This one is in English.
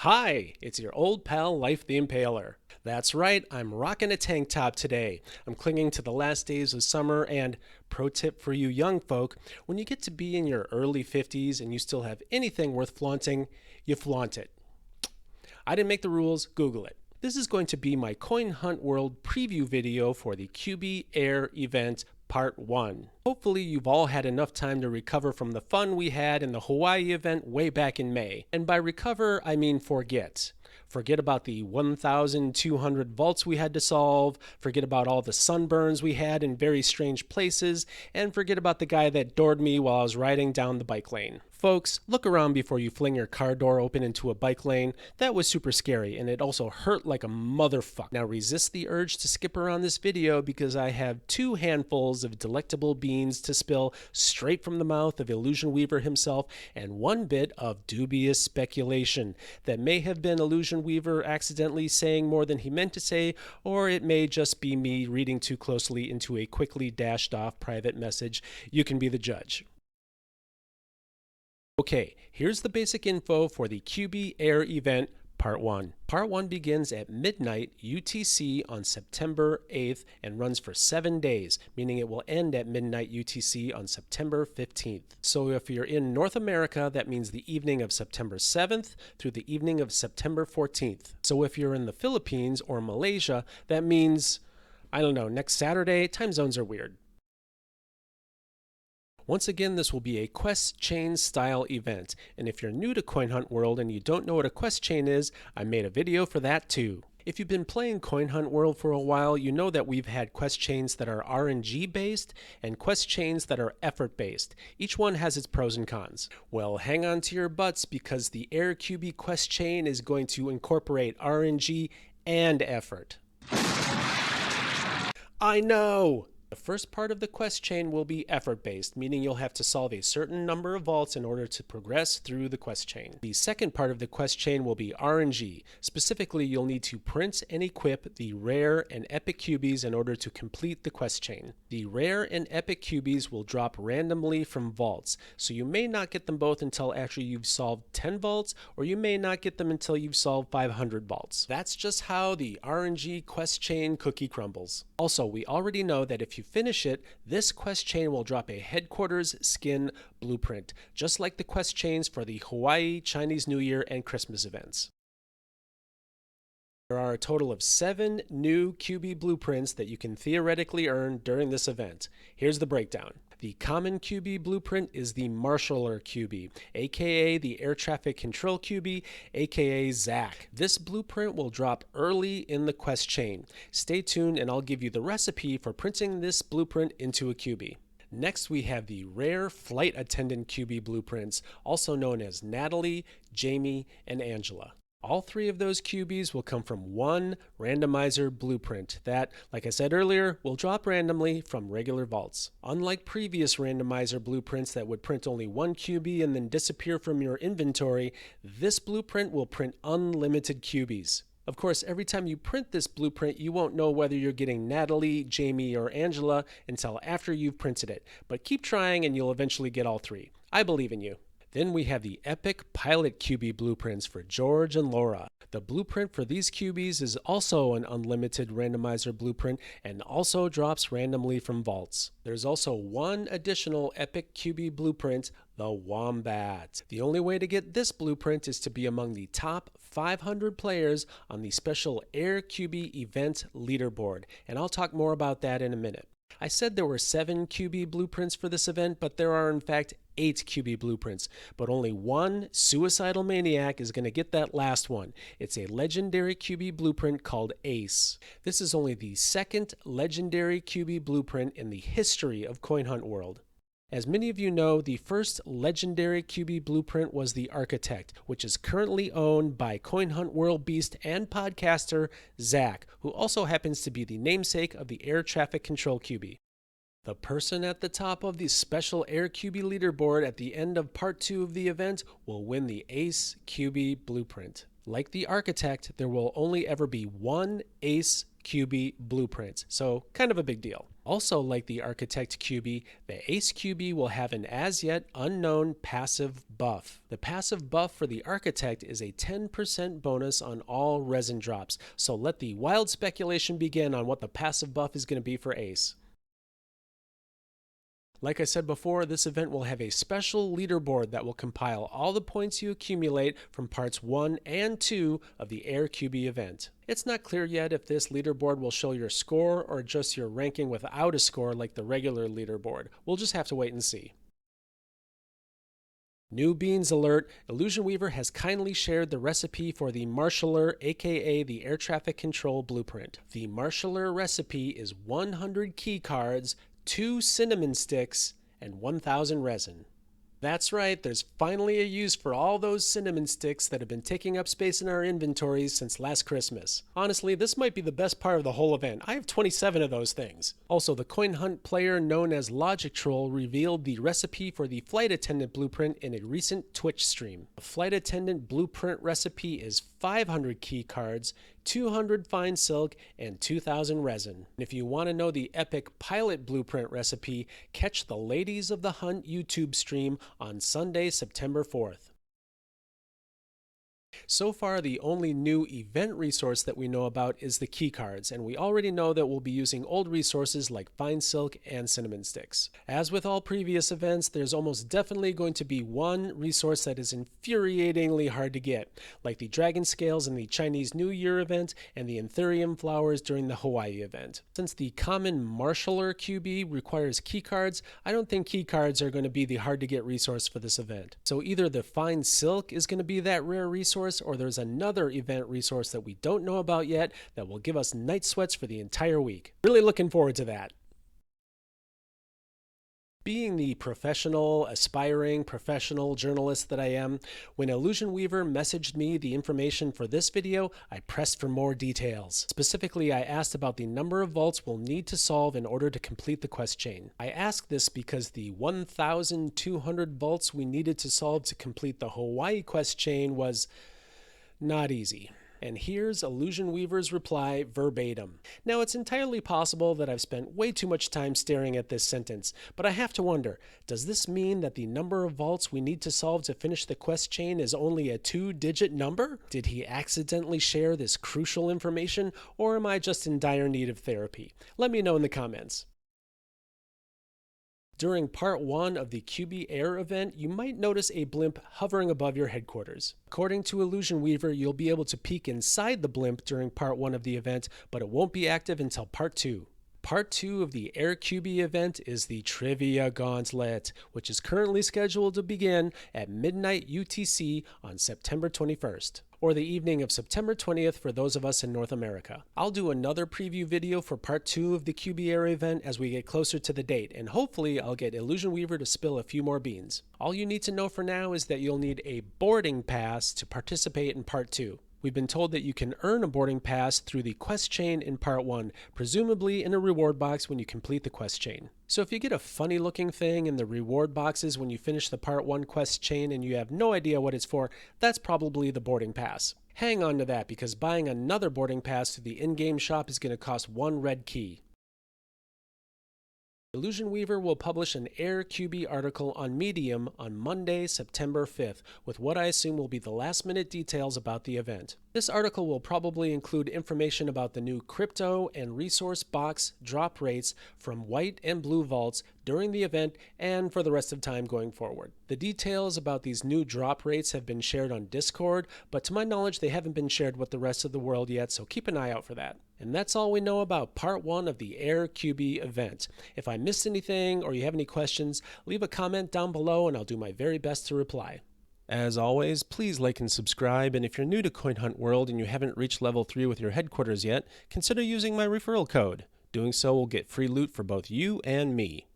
Hi, it's your old pal Life the Impaler. That's right, I'm rocking a tank top today. I'm clinging to the last days of summer and, pro tip for you young folk, when you get to be in your early 50s and you still have anything worth flaunting, you flaunt it. I didn't make the rules, Google it. This is going to be my Coin Hunt World preview video for the Cubie Air event Part 1. Hopefully you've all had enough time to recover from the fun we had in the Hawaii event way back in May. And by recover, I mean forget. Forget about the 1,200 vaults we had to solve, forget about all the sunburns we had in very strange places, and forget about the guy that doored me while I was riding down the bike lane. Folks, look around before you fling your car door open into a bike lane. That was super scary, and it also hurt like a motherfucker. Now resist the urge to skip around this video because I have 2 handfuls of delectable beans to spill straight from the mouth of Illusion Weaver himself, and 1 bit of dubious speculation that may have been Illusion Weaver accidentally saying more than he meant to say, or it may just be me reading too closely into a quickly dashed off private message. You can be the judge. Okay, here's the basic info for the Cubie Air event Part 1. Part 1 begins at midnight UTC on September 8th and runs for 7 days, meaning it will end at midnight UTC on September 15th. So if you're in North America, that means the evening of September 7th through the evening of September 14th. So if you're in the Philippines or Malaysia, that means, I don't know, next Saturday. Time zones are weird. Once again, this will be a quest chain style event, and if you're new to Coin Hunt World and you don't know what a quest chain is, I made a video for that too. If you've been playing Coin Hunt World for a while, you know that we've had quest chains that are RNG based and quest chains that are effort based. Each one has its pros and cons. Well, hang on to your butts because the Air Cubie quest chain is going to incorporate RNG and effort. I know! The first part of the quest chain will be effort-based, meaning you'll have to solve a certain number of vaults in order to progress through the quest chain. The second part of the quest chain will be RNG. Specifically, you'll need to print and equip the rare and epic cubies in order to complete the quest chain. The rare and epic cubies will drop randomly from vaults, so you may not get them both until after you've solved 10 vaults, or you may not get them until you've solved 500 vaults. That's just how the RNG quest chain cookie crumbles. Also, we already know that if you finish it, this quest chain will drop a headquarters skin blueprint, just like the quest chains for the Hawaii, Chinese New Year, and Christmas events. There are a total of 7 new Cubie blueprints that you can theoretically earn during this event. Here's the breakdown. The common Cubie blueprint is the Marshaller Cubie, aka the Air Traffic Control Cubie, aka Zach. This blueprint will drop early in the quest chain. Stay tuned and I'll give you the recipe for printing this blueprint into a Cubie. Next, we have the rare flight attendant Cubie blueprints, also known as Natalie, Jamie, and Angela. All 3 of those cubies will come from 1 randomizer blueprint that, like I said earlier, will drop randomly from regular vaults. Unlike previous randomizer blueprints that would print only 1 cubie and then disappear from your inventory, this blueprint will print unlimited cubies. Of course, every time you print this blueprint, you won't know whether you're getting Natalie, Jamie, or Angela until after you've printed it. But keep trying and you'll eventually get all 3. I believe in you. Then we have the epic pilot Cubie blueprints for George and Laura. The blueprint for these cubies is also an unlimited randomizer blueprint and also drops randomly from vaults. There's also 1 additional epic Cubie blueprint, the Wombat. The only way to get this blueprint is to be among the top 500 players on the special Air Cubie event leaderboard, and I'll talk more about that in a minute. I said there were 7 Cubie blueprints for this event, but there are in fact 8 Cubie blueprints, but only 1 suicidal maniac is going to get that last one. It's a legendary Cubie blueprint called Ace. This is only the 2nd legendary Cubie blueprint in the history of Coin Hunt World. As many of you know, the first legendary Cubie blueprint was the Architect, which is currently owned by Coin Hunt World beast and podcaster Zach, who also happens to be the namesake of the Air Traffic Control Cubie. The person at the top of the special Air Cubie leaderboard at the end of part 2 of the event will win the Ace Cubie blueprint. Like the architect, there will only ever be one Ace Cubie blueprint, so kind of a big deal. Also, like the architect Cubie, the Ace Cubie will have an as yet unknown passive buff. The passive buff for the architect is a 10% bonus on all resin drops, so let the wild speculation begin on what the passive buff is going to be for Ace. Like I said before, this event will have a special leaderboard that will compile all the points you accumulate from parts 1 and 2 of the Air Cubie event. It's not clear yet if this leaderboard will show your score or just your ranking without a score like the regular leaderboard. We'll just have to wait and see. New beans alert, Illusion Weaver has kindly shared the recipe for the Marshaller, aka the Air Traffic Control Blueprint. The Marshaller recipe is 100 key cards, 2 cinnamon sticks, and 1,000 resin. That's right, there's finally a use for all those cinnamon sticks that have been taking up space in our inventories since last Christmas. Honestly, this might be the best part of the whole event. I have 27 of those things. Also, the coin hunt player known as Logic Troll revealed the recipe for the flight attendant blueprint in a recent Twitch stream. The flight attendant blueprint recipe is 500 key cards, 200 fine silk, and 2,000 resin. And if you want to know the epic pilot blueprint recipe, catch the Ladies of the Hunt YouTube stream on Sunday, September 4th. So far, the only new event resource that we know about is the key cards, and we already know that we'll be using old resources like fine silk and cinnamon sticks. As with all previous events, there's almost definitely going to be one resource that is infuriatingly hard to get, like the dragon scales in the Chinese New Year event and the anthurium flowers during the Hawaii event. Since the common Marshaller Cubie requires key cards, I don't think key cards are going to be the hard to get resource for this event. So either the fine silk is going to be that rare resource, or there's another event resource that we don't know about yet that will give us night sweats for the entire week. Really looking forward to that. Being the aspiring professional journalist that I am, when Illusion Weaver messaged me the information for this video, I pressed for more details. Specifically, I asked about the number of vaults we'll need to solve in order to complete the quest chain. I asked this because the 1,200 vaults we needed to solve to complete the Hawaii quest chain was not easy. And here's Illusion Weaver's reply verbatim. Now, it's entirely possible that I've spent way too much time staring at this sentence, but I have to wonder, does this mean that the number of vaults we need to solve to finish the quest chain is only a 2-digit number? Did he accidentally share this crucial information, or am I just in dire need of therapy? Let me know in the comments. During part 1 of the Cubie Air event, you might notice a blimp hovering above your headquarters. According to Illusion Weaver, you'll be able to peek inside the blimp during part 1 of the event, but it won't be active until part 2. Part 2 of the Air Cubie event is the Trivia Gauntlet, which is currently scheduled to begin at midnight UTC on September 21st. Or the evening of September 20th for those of us in North America. I'll do another preview video for part 2 of the Cubie Air event as we get closer to the date, and hopefully I'll get Illusion Weaver to spill a few more beans. All you need to know for now is that you'll need a boarding pass to participate in part 2. We've been told that you can earn a boarding pass through the quest chain in part 1, presumably in a reward box when you complete the quest chain. So if you get a funny looking thing in the reward boxes when you finish the part 1 quest chain and you have no idea what it's for, that's probably the boarding pass. Hang on to that because buying another boarding pass through the in-game shop is going to cost 1 red key. Illusion Weaver will publish an Air Cubie article on Medium on Monday, September 5th, with what I assume will be the last-minute details about the event. This article will probably include information about the new crypto and resource box drop rates from white and blue vaults during the event and for the rest of time going forward. The details about these new drop rates have been shared on Discord, but to my knowledge they haven't been shared with the rest of the world yet, so keep an eye out for that. And that's all we know about part 1 of the Air Cubie event. If I missed anything or you have any questions, leave a comment down below and I'll do my very best to reply. As always, please like and subscribe, and if you're new to Coin Hunt World and you haven't reached level 3 with your headquarters yet, consider using my referral code. Doing so will get free loot for both you and me.